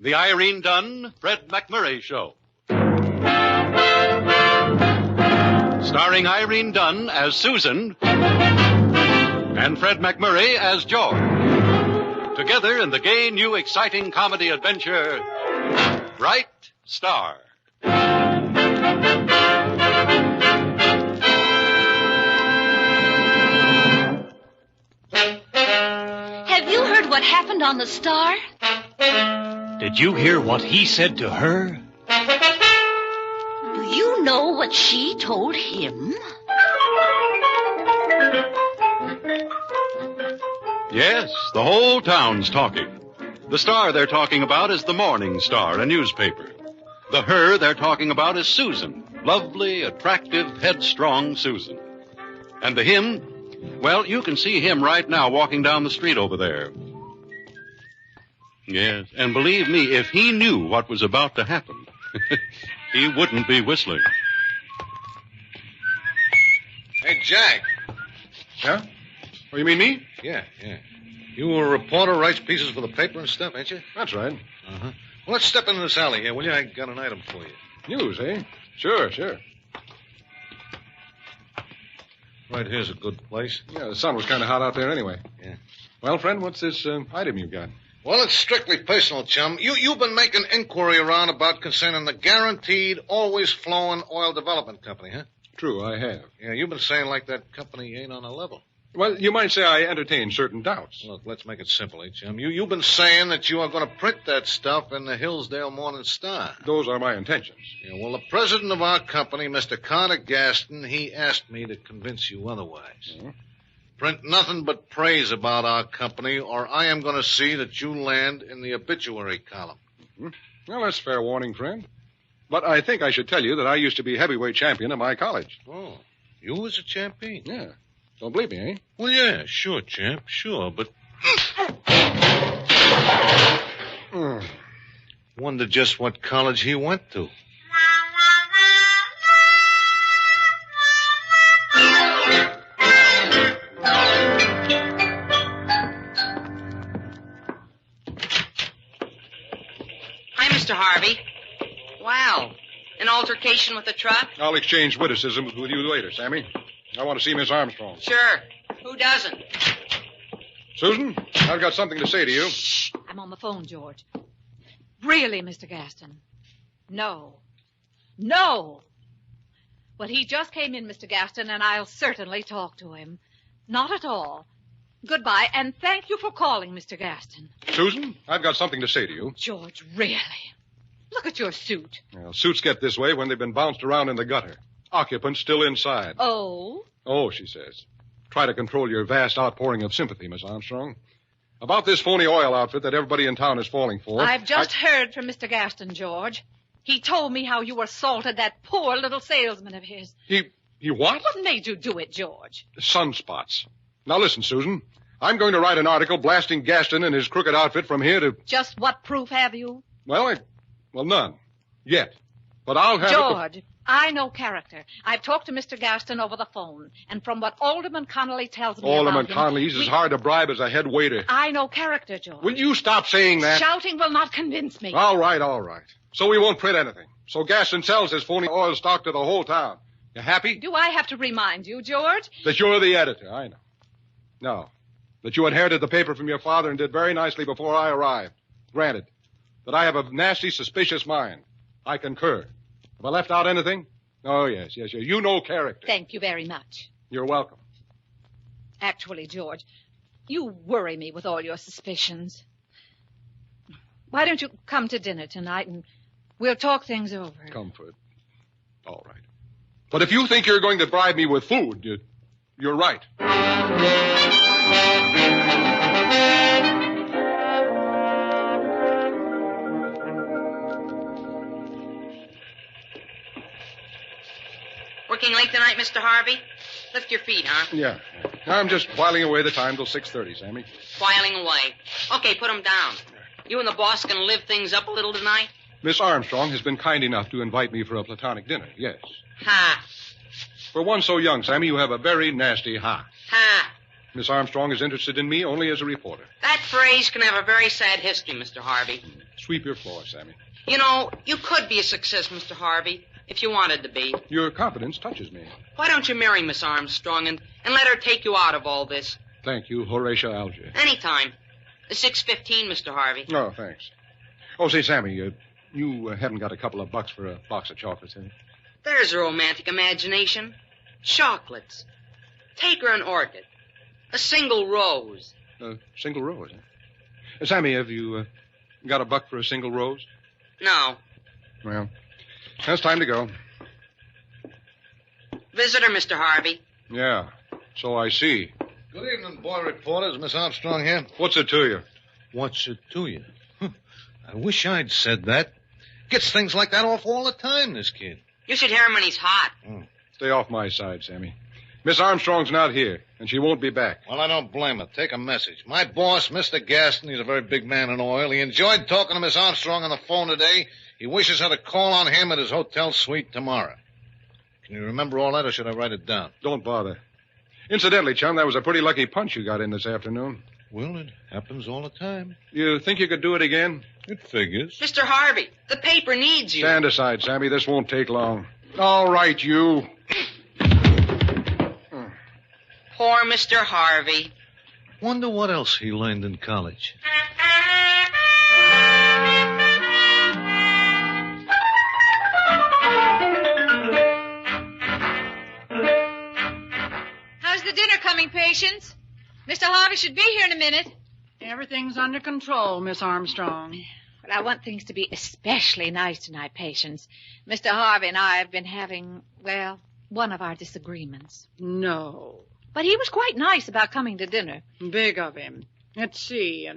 The Irene Dunn, Fred McMurray Show. Starring Irene Dunn as Susan and Fred McMurray as George. Together in the gay, new, exciting comedy adventure, Bright Star. Have you heard what happened on the Star? Did you hear what he said to her? Do you know what she told him? Yes, the whole town's talking. The Star they're talking about is the Morning Star, a newspaper. The her they're talking about is Susan. Lovely, attractive, headstrong Susan. And the him, well, you can see him right now walking down the street over there. Yes, and believe me, if he knew what was about to happen, he wouldn't be whistling. Hey, Jack. Huh? Oh, you mean me? Yeah. You a reporter, writes pieces for the paper and stuff, ain't you? That's right. Uh-huh. Well, let's step into this alley here, will you? I got an item for you. News, eh? Sure. Right here's a good place. Yeah, the sun was kind of hot out there anyway. Yeah. Well, friend, what's this item you got? Well, it's strictly personal, chum. You've been making inquiry around about concerning the Guaranteed Always Flowing Oil Development Company, huh? True, I have. Yeah, you've been saying like that company ain't on a level. Well, you might say I entertain certain doubts. Look, let's make it simple, chum. You've been saying that you are going to print that stuff in the Hillsdale Morning Star. Those are my intentions. Yeah, well, the president of our company, Mr. Carter Gaston, he asked me to convince you otherwise. Hmm? Print nothing but praise about our company, or I am going to see that you land in the obituary column. Mm-hmm. Well, that's fair warning, friend. But I think I should tell you that I used to be heavyweight champion at my college. Oh, you was a champion? Yeah. Don't believe me, eh? Well, yeah, sure, champ, sure, but... Wonder just what college he went to. Hi, Mr. Harvey. Wow. An altercation with the truck? I'll exchange witticisms with you later, Sammy. I want to see Miss Armstrong. Sure. Who doesn't? Susan, I've got something to say to you. Shh. I'm on the phone, George. Really, Mr. Gaston? No. Well, he just came in, Mr. Gaston, and I'll certainly talk to him. Not at all. Goodbye, and thank you for calling, Mr. Gaston. Susan, I've got something to say to you. George, really? Look at your suit. Well, suits get this way when they've been bounced around in the gutter. Occupants still inside. Oh? Oh, she says. Try to control your vast outpouring of sympathy, Miss Armstrong. About this phony oil outfit that everybody in town is falling for. I've just heard from Mr. Gaston, George. He told me how you assaulted that poor little salesman of his. He what? What made you do it, George? Sunspots. Now listen, Susan. I'm going to write an article blasting Gaston and his crooked outfit from here to... Just what proof have you? Well, none. Yet. But I'll have... George, I know character. I've talked to Mr. Gaston over the phone, and from what Alderman Connolly tells me Alderman about him... Connolly, he's as hard to bribe as a head waiter. I know character, George. Will you stop saying that? Shouting will not convince me. All right. So we won't print anything. So Gaston sells his phony oil stock to the whole town. You happy? Do I have to remind you, George? That you're the editor, I know. No. That you inherited the paper from your father and did very nicely before I arrived. Granted. That I have a nasty, suspicious mind. I concur. Have I left out anything? Oh, yes. You know character. Thank you very much. You're welcome. Actually, George, you worry me with all your suspicions. Why don't you come to dinner tonight and we'll talk things over? Comfort. All right. But if you think you're going to bribe me with food, you're right. Working late tonight, Mr. Harvey? Lift your feet, huh? Yeah. I'm just whiling away the time till 6:30, Sammy. Whiling away. Okay, put 'em down. You and the boss gonna live things up a little tonight? Miss Armstrong has been kind enough to invite me for a platonic dinner, yes. Ha. For one so young, Sammy, you have a very nasty ha. Ha. Miss Armstrong is interested in me only as a reporter. That phrase can have a very sad history, Mr. Harvey. Sweep your floor, Sammy. You know, you could be a success, Mr. Harvey, if you wanted to be. Your confidence touches me. Why don't you marry Miss Armstrong and let her take you out of all this? Thank you, Horatio Alger. Anytime. 6:15, Mr. Harvey. Oh, thanks. Oh, say, Sammy, you haven't got a couple of bucks for a box of chocolates, have you? There's a romantic imagination. Chocolates. Take her an orchid. A single rose. A single rose, huh? Sammy, have you got a buck for a single rose? No. Well, it's time to go. Visitor, Mr. Harvey. Yeah, so I see. Good evening, boy reporters. Miss Armstrong here. What's it to you? What's it to you? I wish I'd said that. Gets things like that off all the time, this kid. You should hear him when he's hot. Stay off my side, Sammy. Miss Armstrong's not here, and she won't be back. Well, I don't blame her. Take a message. My boss, Mr. Gaston, he's a very big man in oil. He enjoyed talking to Miss Armstrong on the phone today. He wishes her to call on him at his hotel suite tomorrow. Can you remember all that, or should I write it down? Don't bother. Incidentally, chum, that was a pretty lucky punch you got in this afternoon. Well, it happens all the time. You think you could do it again? It figures. Mr. Harvey, the paper needs you. Stand aside, Sammy. This won't take long. All right, you. Poor Mr. Harvey. Wonder what else he learned in college. How's the dinner coming, patients? Mr. Harvey should be here in a minute. Everything's under control, Miss Armstrong. But I want things to be especially nice tonight, patients. Mr. Harvey and I have been having, well, one of our disagreements. No. But he was quite nice about coming to dinner. Big of him. Let's see.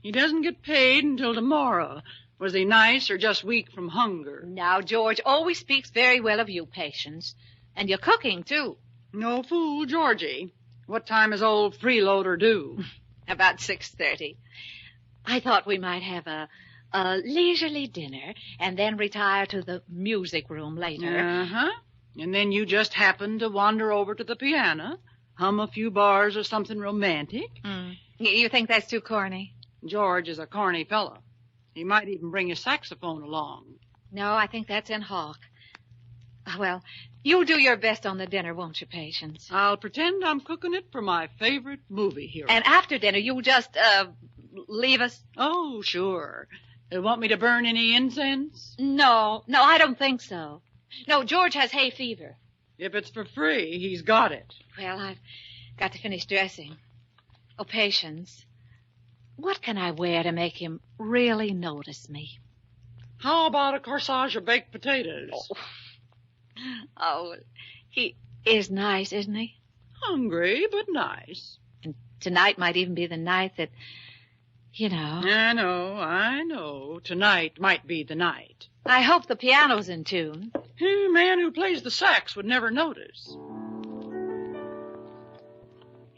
He doesn't get paid until tomorrow. Was he nice or just weak from hunger? Now, George always speaks very well of you, Patience. And your cooking, too. No fool, Georgie. What time is old freeloader due? About 6:30. I thought we might have a leisurely dinner and then retire to the music room later. Uh-huh. And then you just happen to wander over to the piano, hum a few bars or something romantic. You think that's too corny? George is a corny fellow. He might even bring his saxophone along. No, I think that's in Hawk. Well, you'll do your best on the dinner, won't you, Patience? I'll pretend I'm cooking it for my favorite movie hero. And after dinner, you'll just, leave us? Oh, sure. Want me to burn any incense? No, I don't think so. No, George has hay fever. If it's for free, he's got it. Well, I've got to finish dressing. Oh, Patience, what can I wear to make him really notice me? How about a corsage of baked potatoes? Oh, he is nice, isn't he? Hungry, but nice. And tonight might even be the night that, you know. I know. Tonight might be the night. I hope the piano's in tune. A man who plays the sax would never notice.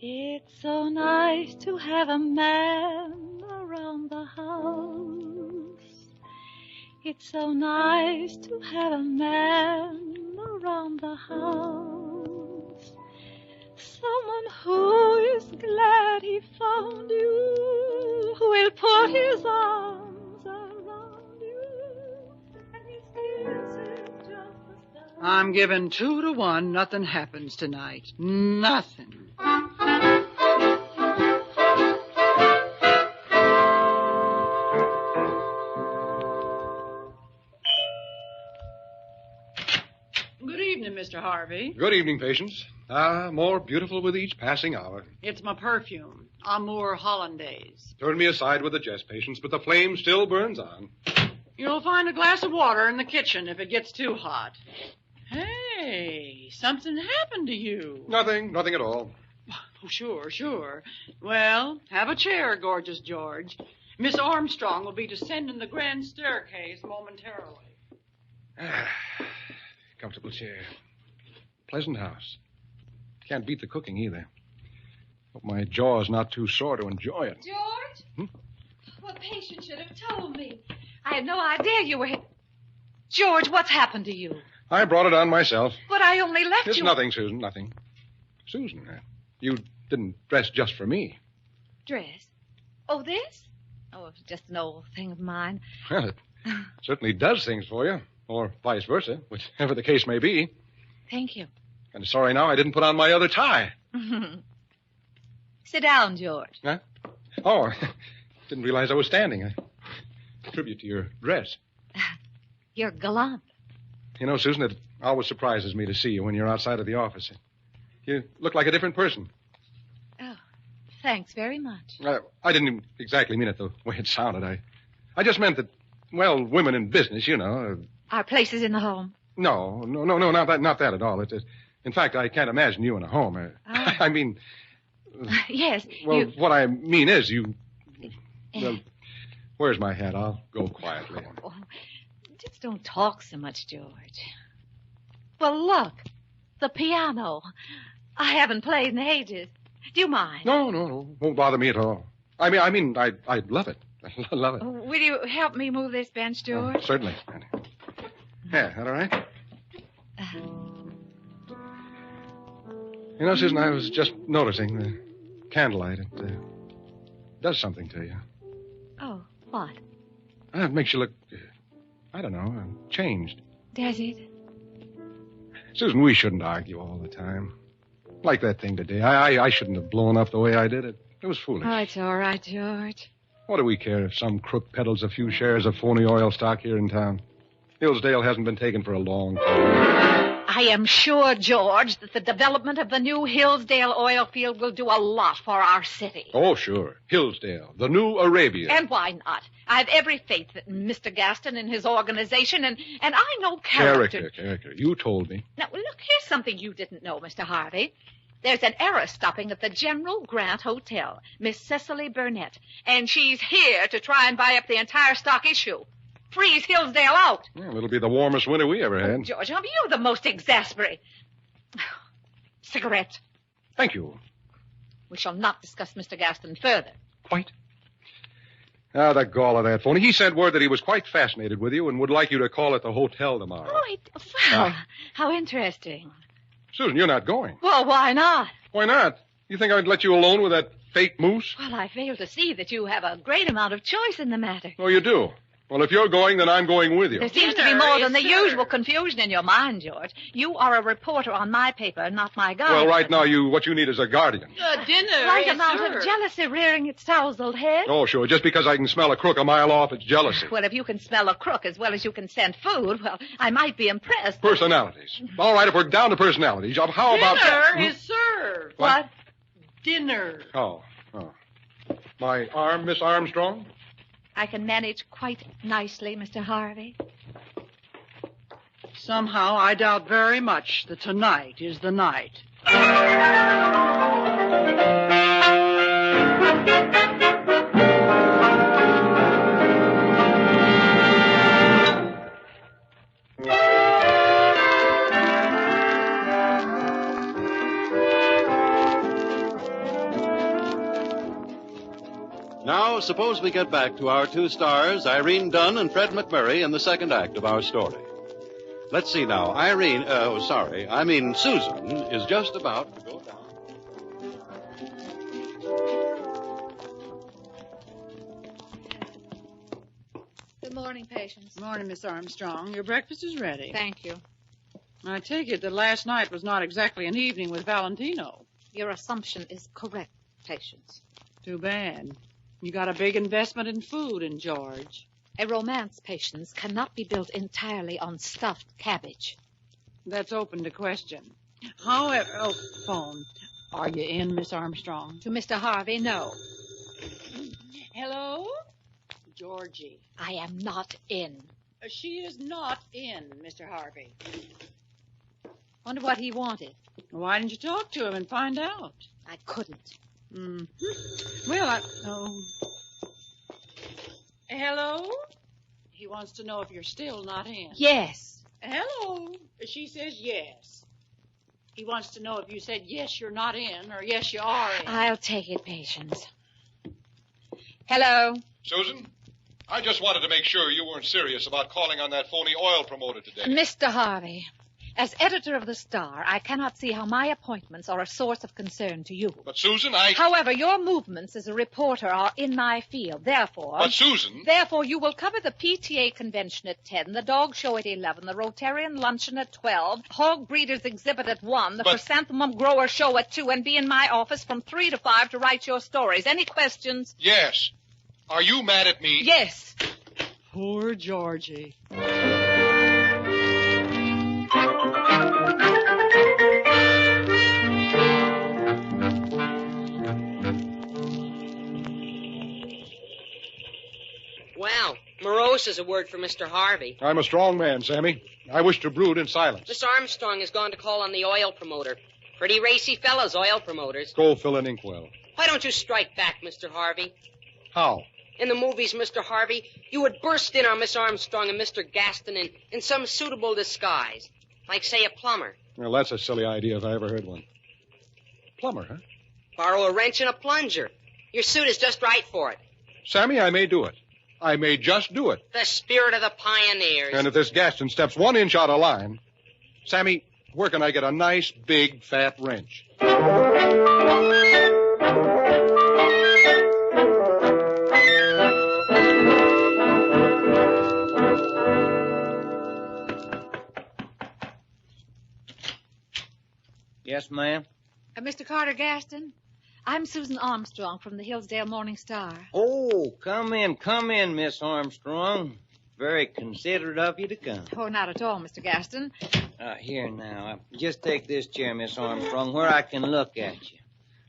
It's so nice to have a man around the house. It's so nice to have a man around the house. Someone who is glad he found you, who will put his arms around you, and his kisses just the same. I'm giving 2-1. Nothing happens tonight. Nothing. Good evening, Mr. Harvey. Good evening, Patience. More beautiful with each passing hour. It's my perfume, Amour Hollandaise. Turn me aside with the jest, Patience, but the flame still burns on. You'll find a glass of water in the kitchen if it gets too hot. Hey, something happened to you. Nothing at all. Oh, sure. Well, have a chair, gorgeous George. Miss Armstrong will be descending the grand staircase momentarily. Comfortable chair. Pleasant house. Can't beat the cooking either. Hope my jaw's not too sore to enjoy it. George? Well, Patience should have told me. I had no idea you were... George, what's happened to you? I brought it on myself. But I only left It's you... nothing, Susan, nothing. Susan, you didn't dress just for me. Dress? Oh, this? Oh, it's just an old thing of mine. Well, it certainly does things for you, or vice versa, whichever the case may be. Thank you. I'm sorry now I didn't put on my other tie. Sit down, George. Huh? Oh, didn't realize I was standing. I tribute to your dress. You're gallant. You know, Susan, it always surprises me to see you when you're outside of the office. You look like a different person. Oh, thanks very much. I didn't exactly mean it the way it sounded. I just meant that, well, women in business, you know. Our place is in the home. No, not that at all. In fact, I can't imagine you in a home. I mean... Yes. Well, what I mean is Well, where's my hat? I'll go quietly. Oh, just don't talk so much, George. Well, look. The piano. I haven't played in ages. Do you mind? No. Won't bother me at all. I mean, I'd love it. I love it. Will you help me move this bench, George? Certainly. Yeah, that all right? You know, Susan, I was just noticing the candlelight. It does something to you. Oh, what? It makes you look, I don't know, changed. Does it? Susan, we shouldn't argue all the time. Like that thing today. I shouldn't have blown up the way I did. It was foolish. Oh, it's all right, George. What do we care if some crook peddles a few shares of phony oil stock here in town? Hillsdale hasn't been taken for a long time. I am sure, George, that the development of the new Hillsdale oil field will do a lot for our city. Oh, sure. Hillsdale, the new Arabia. And why not? I have every faith in Mr. Gaston and his organization, and I know character. Character. You told me. Now, look, here's something you didn't know, Mr. Harvey. There's an heiress stopping at the General Grant Hotel, Miss Cecily Burnett, and she's here to try and buy up the entire stock issue. Freeze Hillsdale out. Well, it'll be the warmest winter we ever had. Oh, George, you're the most exasperating. Cigarette. Thank you. We shall not discuss Mr. Gaston further. Quite. Ah, the gall of that phony. He sent word that he was quite fascinated with you and would like you to call at the hotel tomorrow. Oh, well, how interesting. Susan, you're not going. Well, why not? Why not? You think I'd let you alone with that fake moose? Well, I fail to see that you have a great amount of choice in the matter. Oh, you do? Well, if you're going, then I'm going with you. There seems to be more than the usual confusion in your mind, George. You are a reporter on my paper, not my guardian. Well, right now, what you need is a guardian. Dinner. Right amount of jealousy rearing its tousled head. Oh, sure. Just because I can smell a crook a mile off, it's jealousy. Well, if you can smell a crook as well as you can scent food, well, I might be impressed. Personalities. All right, if we're down to personalities, how about... Dinner is served. What? Dinner. Oh. My arm, Miss Armstrong? I can manage quite nicely, Mr. Harvey. Somehow, I doubt very much that tonight is the night. Now, suppose we get back to our two stars, Irene Dunn and Fred McMurray, in the second act of our story. Let's see now. Susan is just about to go down. Good morning, patients. Morning, Miss Armstrong. Your breakfast is ready. Thank you. I take it that last night was not exactly an evening with Valentino. Your assumption is correct, patients. Too bad. You got a big investment in food in George. A romance, patients, cannot be built entirely on stuffed cabbage. That's open to question. However, phone. Are you in, Miss Armstrong? To Mr. Harvey, no. Hello? Georgie. I am not in. She is not in, Mr. Harvey. Wonder what he wanted. Why didn't you talk to him and find out? I couldn't. Well, Hello? He wants to know if you're still not in. Yes. Hello? She says yes. He wants to know if you said yes, you're not in, or yes, you are in. I'll take it, patience. Hello? Susan, I just wanted to make sure you weren't serious about calling on that phony oil promoter today. Mr. Harvey, As editor of the Star, I cannot see how my appointments are a source of concern to you. But, Susan, However, your movements as a reporter are in my field. Therefore... But, Susan... Therefore, you will cover the PTA convention at 10, the dog show at 11, the Rotarian luncheon at 12, hog breeders exhibit at 1, the chrysanthemum grower show at 2, and be in my office from 3 to 5 to write your stories. Any questions? Yes. Are you mad at me? Yes. Poor Georgie. Well, morose is a word for Mr. Harvey. I'm a strong man, Sammy. I wish to brood in silence. Miss Armstrong has gone to call on the oil promoter. Pretty racy fellows, oil promoters. Go fill an inkwell. Why don't you strike back, Mr. Harvey? How? In the movies, Mr. Harvey, you would burst in on Miss Armstrong and Mr. Gaston in some suitable disguise. Like, say, a plumber. Well, that's a silly idea if I ever heard one. Plumber, huh? Borrow a wrench and a plunger. Your suit is just right for it. Sammy, I may do it. I may just do it. The spirit of the pioneers. And if this Gaston steps 1 inch out of line... Sammy, where can I get a nice, big, fat wrench? Yes, ma'am? Mr. Carter Gaston, I'm Susan Armstrong from the Hillsdale Morning Star. Oh, come in, Miss Armstrong. Very considerate of you to come. Oh, not at all, Mr. Gaston. Here now. Just take this chair, Miss Armstrong, where I can look at you.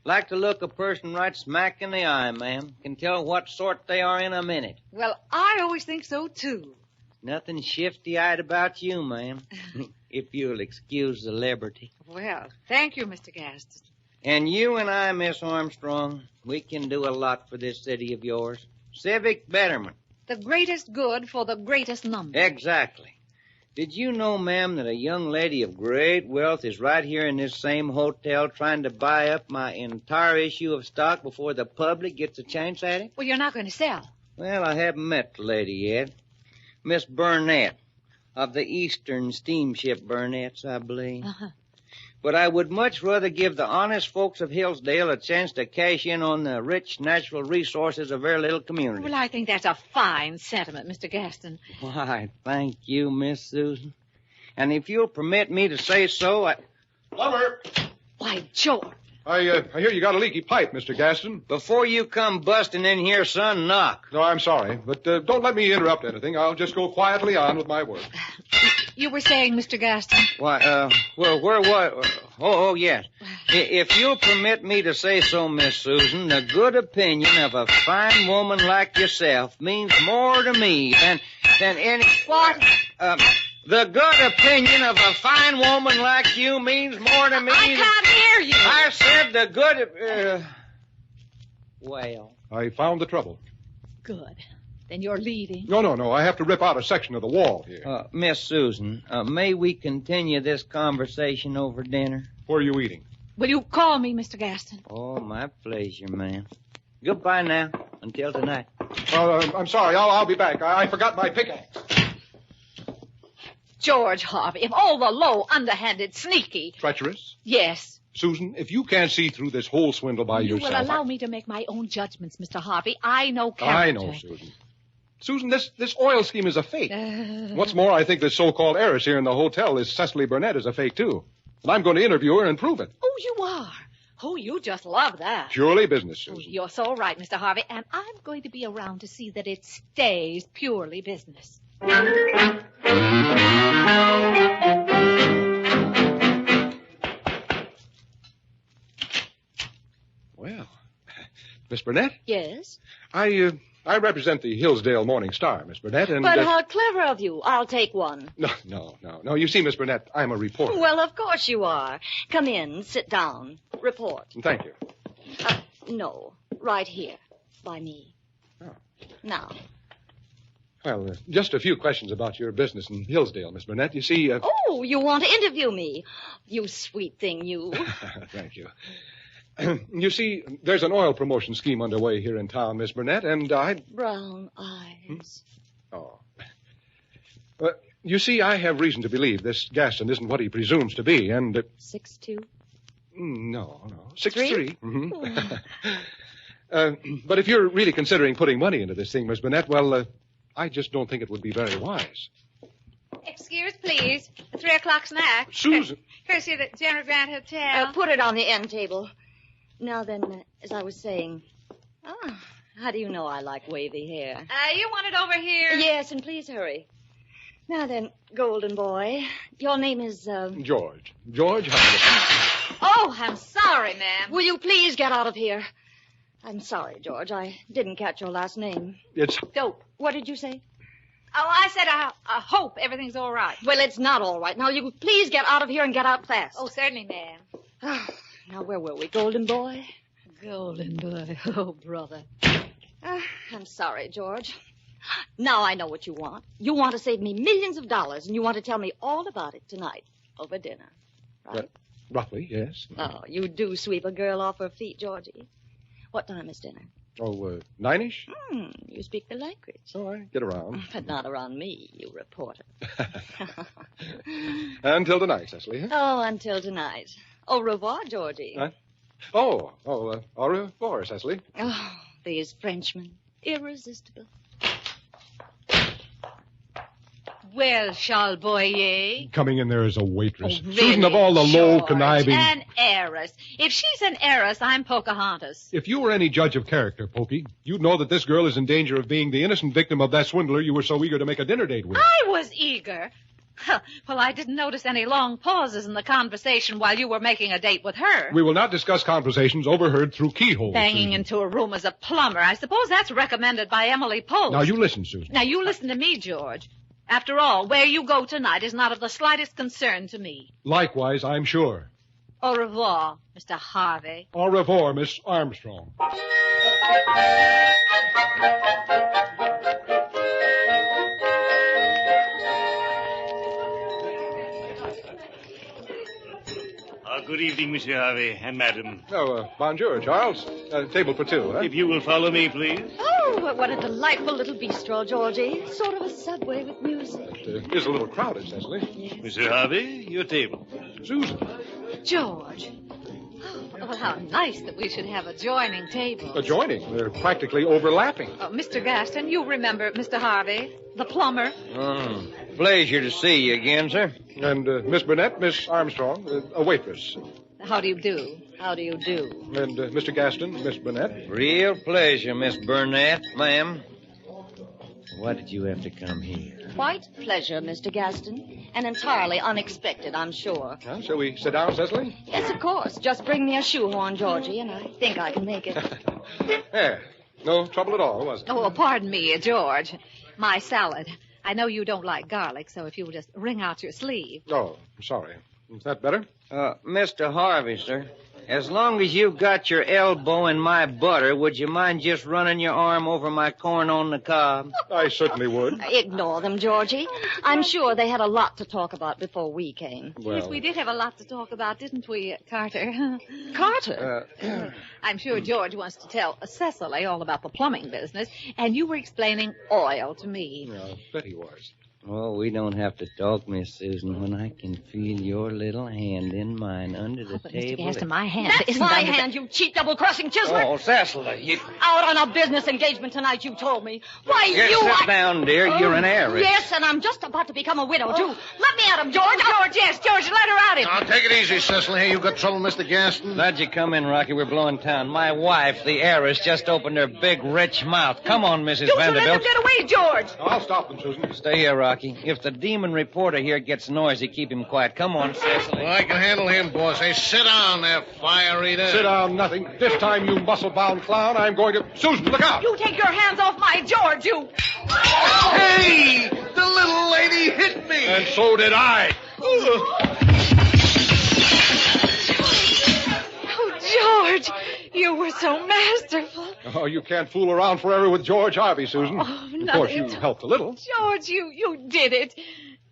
Like to look a person right smack in the eye, ma'am. Can tell what sort they are in a minute. Well, I always think so, too. Nothing shifty-eyed about you, ma'am. If you'll excuse the liberty. Well, thank you, Mr. Gaston. And you and I, Miss Armstrong, we can do a lot for this city of yours. Civic betterment. The greatest good for the greatest number. Exactly. Did you know, ma'am, that a young lady of great wealth is right here in this same hotel trying to buy up my entire issue of stock before the public gets a chance at it? Well, you're not going to sell. Well, I haven't met the lady yet. Miss Burnett, of the Eastern Steamship Burnett's, I believe. Uh-huh. But I would much rather give the honest folks of Hillsdale a chance to cash in on the rich natural resources of their little community. Well, I think that's a fine sentiment, Mr. Gaston. Why, thank you, Miss Susan. And if you'll permit me to say so, Plumber! Why, George. I hear you got a leaky pipe, Mr. Gaston. Before you come busting in here, son, knock. No, I'm sorry, but don't let me interrupt anything. I'll just go quietly on with my work. You were saying, Mr. Gaston? Why, well, where was... Oh, yes. If you'll permit me to say so, Miss Susan, the good opinion of a fine woman like yourself means more to me than any... What? The good opinion of a fine woman like you means more to me... I can't hear you. I said the good... Well... I found the trouble. Good. Then you're leaving. No. I have to rip out a section of the wall here. Miss Susan, may we continue this conversation over dinner? Where are you eating? Will you call me, Mr. Gaston? Oh, my pleasure, ma'am. Goodbye now. Until tonight. I'm sorry. I'll be back. I forgot my pickaxe. George Harvey, if all the low, underhanded, sneaky... Treacherous? Yes. Susan, if you can't see through this whole swindle by yourself... You will allow me to make my own judgments, Mr. Harvey. I know character. I know, Susan. Susan, this oil scheme is a fake. What's more, I think this so-called heiress here in the hotel, this Cecily Burnett, is a fake, too. And I'm going to interview her and prove it. Oh, you are? Oh, you just love that. Purely business, Susan. Oh, you're so right, Mr. Harvey. And I'm going to be around to see that it stays purely business. Well, Miss Burnett? Yes? I represent the Hillsdale Morning Star, Miss Burnett, and... But how clever of you. I'll take one. No. You see, Miss Burnett, I'm a reporter. Well, of course you are. Come in, sit down, report. Thank you. No, right here, by me. Oh. Now. Well, just a few questions about your business in Hillsdale, Miss Burnett. You see... Oh, you want to interview me. You sweet thing, you. Thank you. You see, there's an oil promotion scheme underway here in town, Miss Burnett, and I... Brown eyes. Oh. You see, I have reason to believe this Gaston isn't what he presumes to be, and... 6'2"? No. 6'3". Mm-hmm. But if you're really considering putting money into this thing, Miss Burnett, well, I just don't think it would be very wise. Excuse, please. A 3 o'clock snack. Susan. Courtesy of the General Grant Hotel. Put it on the end table. Now then, as I was saying... Oh, how do you know I like wavy hair? You want it over here? Yes, and please hurry. Now then, golden boy, your name is, George. George Hunter. Oh, I'm sorry, ma'am. Will you please get out of here? I'm sorry, George. I didn't catch your last name. It's... Dope. What did you say? Oh, I said I hope everything's all right. Well, it's not all right. Now, you please get out of here and get out fast. Oh, certainly, ma'am. Now, where were we, golden boy? Golden boy. Oh, brother. I'm sorry, George. Now I know what you want. You want to save me millions of dollars, and you want to tell me all about it tonight over dinner. Right? Roughly, yes. Oh, you do sweep a girl off her feet, Georgie. What time is dinner? Oh, 9-ish? You speak the language. Oh, I get around. But not around me, you reporter. Until tonight, Cecily. Huh? Oh, until tonight. Au revoir, Georgie. Huh? Au revoir, Cecily. Oh, these Frenchmen. Irresistible. Well, Charles Boyer. Coming in there as a waitress. Oh, really, Susan, of all the low, George, conniving... An heiress. If she's an heiress, I'm Pocahontas. If you were any judge of character, Pokey, you'd know that this girl is in danger of being the innocent victim of that swindler you were so eager to make a dinner date with. I was eager. Well, I didn't notice any long pauses in the conversation while you were making a date with her. We will not discuss conversations overheard through keyholes. Banging Susan. into a room as a plumber. I suppose that's recommended by Emily Post. Now, you listen, Susan. Now, you listen to me, George. After all, where you go tonight is not of the slightest concern to me. Likewise, I'm sure. Au revoir, Mr. Harvey. Au revoir, Miss Armstrong. Good evening, Monsieur Harvey and Madam. Oh, bonjour, Charles. Table for two, huh? If you will follow me, please. Oh, what a delightful little bistro, Georgie. Sort of a subway with music. It is a little crowded, Cecily. Yes. Monsieur Harvey, your table. Susan. George. Oh, well, how nice that we should have adjoining tables. Adjoining. They're practically overlapping. Oh, Mr. Gaston, you remember Mr. Harvey, the plumber? Pleasure to see you again, sir. And Miss Burnett, Miss Armstrong, a waitress. How do you do? How do you do? And Mr. Gaston, Miss Burnett. Real pleasure, Miss Burnett, ma'am. Why did you have to come here? Quite pleasure, Mr. Gaston. And entirely unexpected, I'm sure. Shall we sit down, Cecily? Yes, of course. Just bring me a shoehorn, Georgie, and I think I can make it. There. No trouble at all, was it? Oh, pardon me, George. My salad. I know you don't like garlic, so if you'll just wring out your sleeve. Oh, sorry. Is that better? Mr. Harvey, sir, as long as you've got your elbow in my butter, would you mind just running your arm over my corn on the cob? I certainly would. Ignore them, Georgie. I'm sure they had a lot to talk about before we came. Well, Yes, we did have a lot to talk about, didn't we, Carter? Carter? I'm sure George wants to tell Cecily all about the plumbing business, and you were explaining oil to me. I bet he was. Oh, we don't have to talk, Miss Susan, when I can feel your little hand in mine under the But Mr. table. Gaston, my hand That's isn't my under the- hand, you cheap double-crossing Chisholm. Oh, Cecily, you... Out on a business engagement tonight, you told me. Why, Yes, you... sit down, dear. You're an heiress. Yes, and I'm just about to become a widow, too. Let me at him, George. George, yes, George, let her at him. Now, take it easy, Cecily. Hey, you got trouble, Mr. Gaston? Glad you come in, Rocky. We're blowing town. My wife, the heiress, just opened her big, rich mouth. Come on, Mrs. Don't let them Vanderbilt. get away, George. I'll stop them, Susan. Stay here, Rocky. If the demon reporter here gets noisy, keep him quiet. Come on, Cecily. Well, I can handle him, boss. Hey, sit down there, fire eater. Sit down, nothing. This time, you muscle-bound clown, I'm going to... Susan, look out! You take your hands off my George, you. Hey! The little lady hit me! And so did I. Oh, George, you were so masterful. Oh, you can't fool around forever with George Harvey, Susan. Oh, Of course, nothing. you helped a little. George, you did it.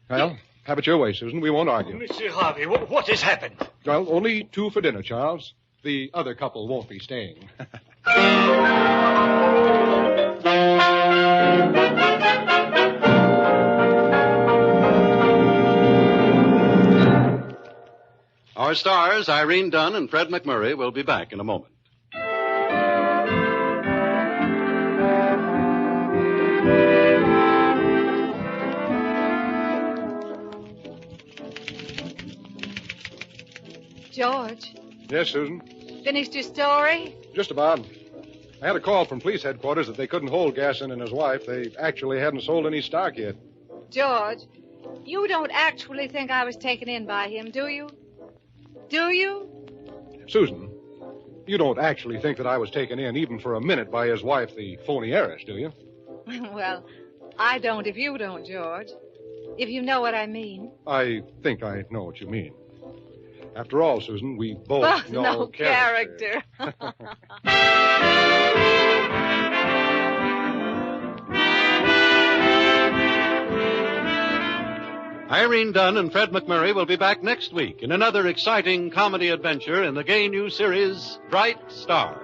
Well, have it your way, Susan. We won't argue. Monsieur Harvey, what has happened? Well, only two for dinner, Charles. The other couple won't be staying. Our stars, Irene Dunn and Fred McMurray, will be back in a moment. George, Yes, Susan? finished your story? Just about. I had a call from police headquarters that they couldn't hold Gaston and his wife. They actually hadn't sold any stock yet. George, you don't actually think I was taken in by him, do you? Do you? Susan, you don't actually think that I was taken in even for a minute by his wife, the phony heiress, do you? Well, I don't if you don't, George. If you know what I mean. I think I know what you mean. After all, Susan, we both know no character. Irene Dunn and Fred McMurray will be back next week in another exciting comedy adventure in the gay new series, Bright Star.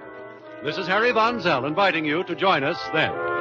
This is Harry Von Zell inviting you to join us then.